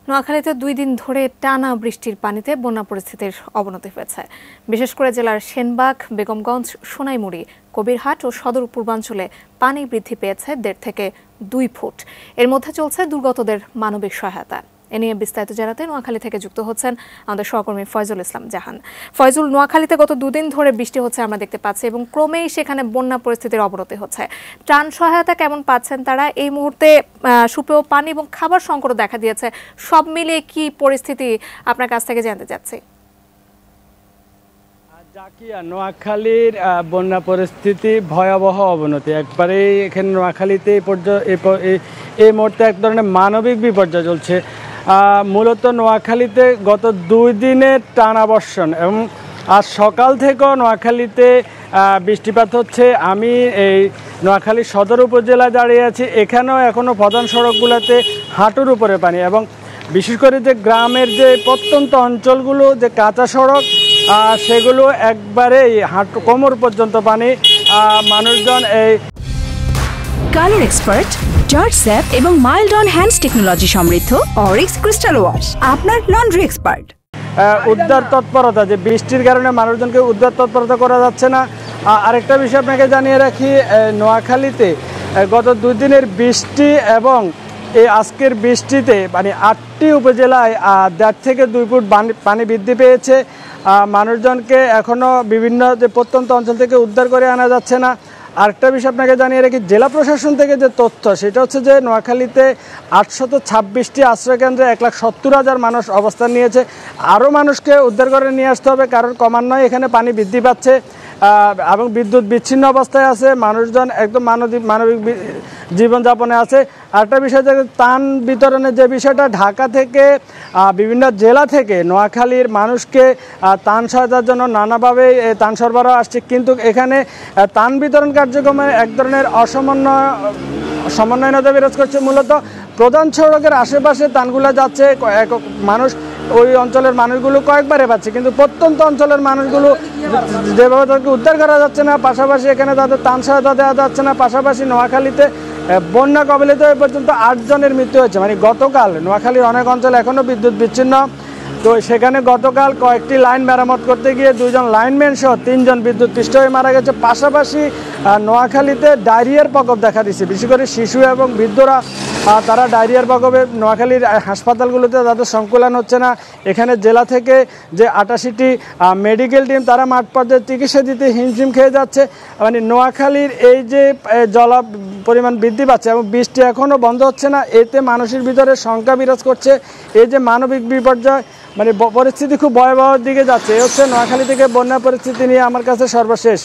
নোয়াখালীতে ২ দিন ধরে টানা বৃষ্টির পানিতে বন্যা পরিস্থিতির অবনতি হয়েছে। বিশেষ করে জেলার সেনবাগ, বেগমগঞ্জ, সোনাইমুড়ি, কবিরহাট ও সদর পূর্বাঞ্চলে পানি বৃদ্ধি পেয়েছে ১.৫ থেকে ২ ফুট। এর মধ্যে চলছে দুর্গতদের মানবিক সহায়তা। এ নিয়ে বিস্তারিত জানাতে নোয়াখালী থেকে যুক্ত হচ্ছেন আমাদের সহকর্মী ফয়জুল ইসলাম জাহান। ফয়জুল, নোয়াখালীতে গত ২ দিন ধরে বৃষ্টি হচ্ছে আমরা দেখতে পাচ্ছি এবং ক্রমেই সেখানে বন্যা পরিস্থিতির অবনতি হচ্ছে। ত্রাণ সহায়তা কেমন পাচ্ছেন তারা? এই মুহূর্তে সুপেয় পানি এবং খাবার সংকট দেখা দিয়েছে। সব মিলিয়ে কি পরিস্থিতি আপনার কাছ থেকে জানতে চাচ্ছি। জাকিয়া, নোয়াখালীর বন্যা পরিস্থিতি ভয়াবহ অবনতি। একবারেই এখানে নোয়াখালীতে এই মুহূর্তে এক ধরনের মানবিক বিপর্যয় চলছে। মূলত নোয়াখালীতে গত ২ দিনের টানা বর্ষণ এবং আজ সকাল থেকেও নোয়াখালীতে বৃষ্টিপাত হচ্ছে। আমি এই নোয়াখালী সদর উপজেলায় দাঁড়িয়ে আছি। এখানেও এখনও প্রধান সড়কগুলোতে হাঁটুর উপরে পানি এবং বিশেষ করে যে গ্রামের যে প্রত্যন্ত অঞ্চলগুলো যে কাঁচা সড়ক সেগুলো একবারেই কোমর পর্যন্ত পানি। মানুষজন এই কালার এক্সপার্ট, জর্জ স্যাপ এবং মাইল্ড অন হ্যান্ডস টেকনোলজি সমৃদ্ধ অরিক্স ক্রিস্টাল ওয়াশ আপনার লন্ড্রি এক্সপার্ট। উদ্ধার তৎপরতা, যে বৃষ্টির কারণে মানুষজনকে উদ্ধার তৎপরতা করা যাচ্ছে না। আরেকটা বিষয় আপনাকে জানিয়ে রাখি, নোয়াখালীতে গত ২ দিনের বৃষ্টি এবং এই আজকের বৃষ্টিতে মানে ৮টি উপজেলায় ১.৫ থেকে ২ ফুট পানি বৃদ্ধি পেয়েছে। মানুষজনকে এখনও বিভিন্ন যে প্রত্যন্ত অঞ্চল থেকে উদ্ধার করে আনা যাচ্ছে না। আরেকটা বিষয় আপনাকে জানিয়ে রাখি, জেলা প্রশাসন থেকে যে তথ্য সেটা হচ্ছে যে নোয়াখালীতে ৮২৬টি আশ্রয়কেন্দ্রে ১,৭০,০০০ মানুষ অবস্থান নিয়েছে। আরও মানুষকে উদ্ধার করে নিয়ে আসতে হবে, কারণ ক্রমান্বয়ে এখানে পানি বৃদ্ধি পাচ্ছে এবং বিদ্যুৎ বিচ্ছিন্ন অবস্থায় আছে। মানুষজন একদম মানবিক জীবনযাপনে আছে। আরেকটা বিষয় যে ত্রাণ বিতরণের যে বিষয়টা, ঢাকা থেকে বিভিন্ন জেলা থেকে নোয়াখালীর মানুষকে ত্রাণ সহায়তার জন্য নানাভাবে ত্রাণ সরবরাহ আসছে, কিন্তু এখানে ত্রাণ বিতরণ কার্যক্রমে এক ধরনের সমন্বয়নতা বিরাজ করছে। মূলত প্রধান সড়কের আশেপাশে ত্রাণগুলো যাচ্ছে, মানুষ ওই অঞ্চলের মানুষগুলো কয়েকবারে পাচ্ছে, কিন্তু প্রত্যন্ত অঞ্চলের মানুষগুলো যেভাবে তাদেরকে উদ্ধার করা যাচ্ছে না, পাশাপাশি এখানে তাদের ত্রাণ সহায়তা দেওয়া যাচ্ছে না। পাশাপাশি নোয়াখালীতে বন্যা কবলিত এ পর্যন্ত ৮ জনের মৃত্যু হয়েছে। মানে গতকাল নোয়াখালীর অনেক অঞ্চল এখনও বিদ্যুৎ বিচ্ছিন্ন, তো সেখানে গতকাল কয়েকটি লাইন মেরামত করতে গিয়ে ২ জন লাইনম্যান সহ ৩ জন বিদ্যুৎ পৃষ্ঠ হয়ে মারা গেছে। পাশাপাশি নোয়াখালীতে ডায়রিয়ার প্রকোপ দেখা দিচ্ছে, বিশেষ করে শিশু এবং বৃদ্ধরা তারা ডায়রিয়ার প্রকোপে নোয়াখালীর হাসপাতালগুলোতে তাদের সংকুলন হচ্ছে না। এখানে জেলা থেকে যে ৮৮টি মেডিকেল টিম তারা মাঠ পর্যায়ে চিকিৎসা দিতে হিমশিম খেয়ে যাচ্ছে। মানে নোয়াখালীর এই যে পরিমাণ বৃদ্ধি পাচ্ছে এবং বৃষ্টি এখনও বন্ধ হচ্ছে না, এতে মানুষের ভিতরে শঙ্কা বিরাজ করছে। এই যে মানবিক বিপর্যয়, মানে পরিস্থিতি খুব ভয়াবহ দিকে যাচ্ছে। এ হচ্ছে নোয়াখালী থেকে বন্যা পরিস্থিতি নিয়ে আমার কাছে সর্বশেষ।